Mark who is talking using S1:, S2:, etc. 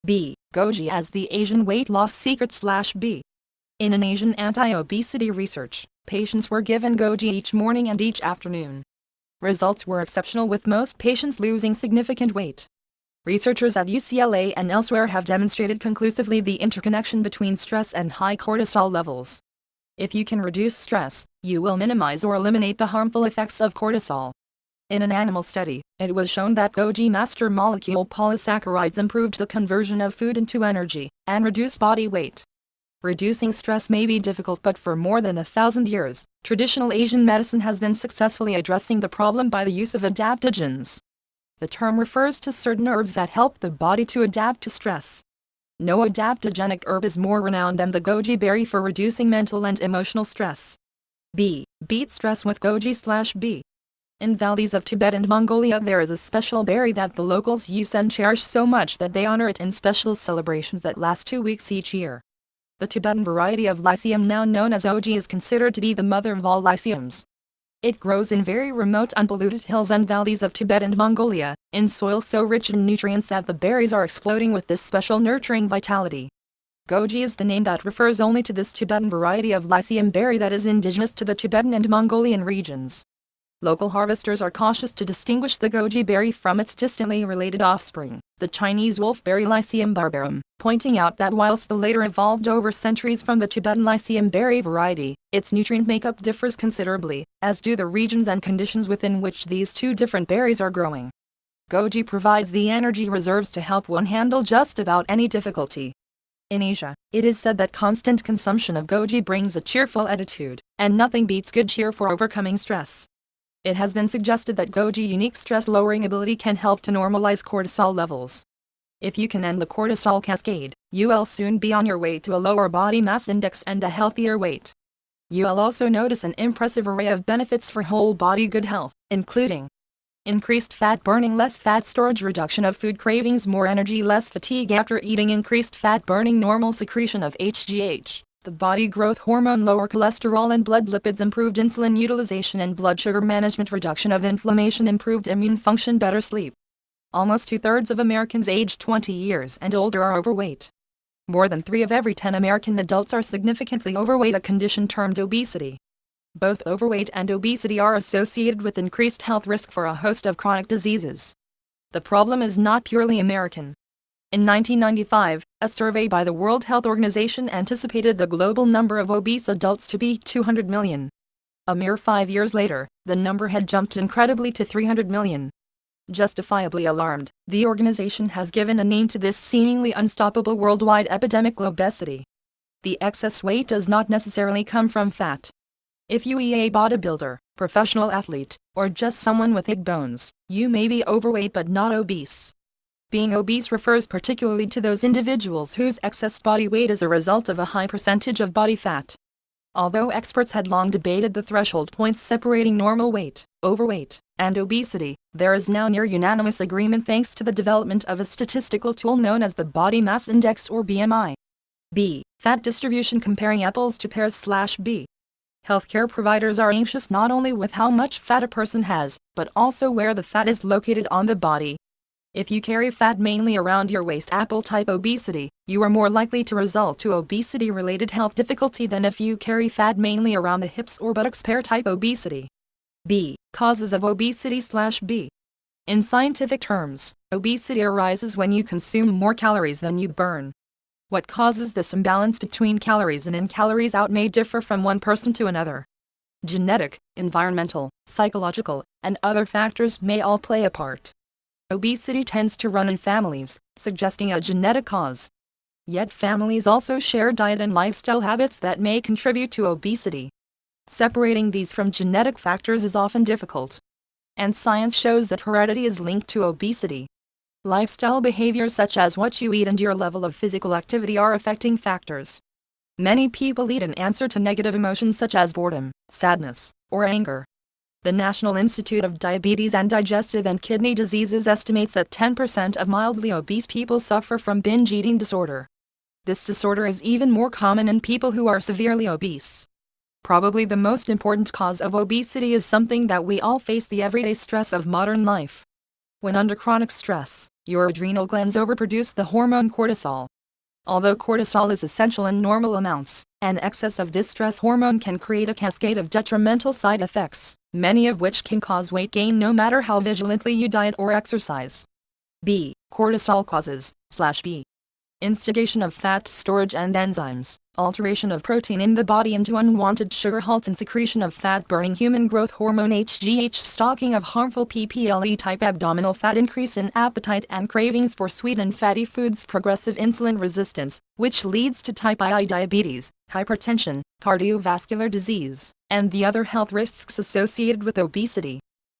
S1: B. Goji as the Asian weight loss secret/B. In an Asian anti-obesity research, patients were given goji each morning and each afternoon. Results were exceptional, with most patients losing significant weight. Researchers at UCLA and elsewhere have demonstrated conclusively the interconnection between stress and high cortisol levels. If you can reduce stress, you will minimize or eliminate the harmful effects of cortisol. In an animal study, it was shown that goji master molecule polysaccharides improved the conversion of food into energy and reduced body weight. Reducing stress may be difficult, but for more than 1,000 years, traditional Asian medicine has been successfully addressing the problem by the use of adaptogens. The term refers to certain herbs that help the body to adapt to stress. No adaptogenic herb is more renowned than the goji berry for reducing mental and emotional stress. B. Beat stress with goji/B. In valleys of Tibet and Mongolia, there is a special berry that the locals use and cherish so much that they honor it in special celebrations that last 2 weeks each year. The Tibetan variety of lycium, now known as oji, is considered to be the mother of all lyciums. It grows in very remote unpolluted hills and valleys of Tibet and Mongolia, in soil so rich in nutrients that the berries are exploding with this special nurturing vitality. Goji is the name that refers only to this Tibetan variety of lycium berry that is indigenous to the Tibetan and Mongolian regions. Local harvesters are cautious to distinguish the goji berry from its distantly related offspring, the Chinese wolfberry Lycium barbarum, pointing out that whilst the latter evolved over centuries from the Tibetan Lycium berry variety, its nutrient makeup differs considerably, as do the regions and conditions within which these two different berries are growing. Goji provides the energy reserves to help one handle just about any difficulty. In Asia, it is said that constant consumption of goji brings a cheerful attitude, and nothing beats good cheer for overcoming stress. It has been suggested that goji's unique stress-lowering ability can help to normalize cortisol levels. If you can end the cortisol cascade, you will soon be on your way to a lower body mass index and a healthier weight. You will also notice an impressive array of benefits for whole body good health, including increased fat burning, less fat storage, reduction of food cravings, more energy, less fatigue after eating, increased fat burning, normal secretion of HGH, the body growth hormone, lower cholesterol and blood lipids, improved insulin utilization and blood sugar management, reduction of inflammation, improved immune function, better sleep. Almost 2/3 of Americans aged 20 years and older are overweight. More than 3 of every 10 American adults are significantly overweight, a condition termed obesity. Both overweight and obesity are associated with increased health risk for a host of chronic diseases. The problem is not purely American. In 1995, a survey by the World Health Organization anticipated the global number of obese adults to be 200 million. A mere 5 years later, the number had jumped incredibly to 300 million. Justifiably alarmed, the organization has given a name to this seemingly unstoppable worldwide epidemic: obesity. The excess weight does not necessarily come from fat. If you are a bodybuilder, professional athlete, or just someone with big bones, you may be overweight but not obese. Being obese refers particularly to those individuals whose excess body weight is a result of a high percentage of body fat. Although experts had long debated the threshold points separating normal weight, overweight, and obesity, there is now near unanimous agreement thanks to the development of a statistical tool known as the Body Mass Index, or BMI. B. Fat distribution, comparing apples to pears/B. Healthcare providers are anxious not only with how much fat a person has, but also where the fat is located on the body. If you carry fat mainly around your waist, apple-type obesity, you are more likely to result to obesity-related health difficulty than if you carry fat mainly around the hips or buttocks, pear-type obesity. B. Causes of obesity/B. In scientific terms, obesity arises when you consume more calories than you burn. What causes this imbalance between calories in and calories out may differ from one person to another. Genetic, environmental, psychological, and other factors may all play a part. Obesity tends to run in families, suggesting a genetic cause. Yet families also share diet and lifestyle habits that may contribute to obesity. Separating these from genetic factors is often difficult. And science shows that heredity is linked to obesity. Lifestyle behaviors such as what you eat and your level of physical activity are affecting factors. Many people eat in answer to negative emotions such as boredom, sadness, or anger. The National Institute of Diabetes and Digestive and Kidney Diseases estimates that 10% of mildly obese people suffer from binge eating disorder. This disorder is even more common in people who are severely obese. Probably the most important cause of obesity is something that we all face: the everyday stress of modern life. When under chronic stress, Your adrenal glands overproduce the hormone cortisol. Although cortisol is essential in normal amounts, an excess of this stress hormone can create a cascade of detrimental side effects, many of which can cause weight gain no matter how vigilantly you diet or exercise. B. Cortisol causes/B. Instigation of fat storage and enzymes, alteration of protein in the body into unwanted sugar, halt and secretion of fat-burning human growth hormone HGH, stocking of harmful PPLE-type abdominal fat, increase in appetite and cravings for sweet and fatty foods, progressive insulin resistance, which leads to type I diabetes, hypertension, cardiovascular disease, and the other health risks associated with obesity.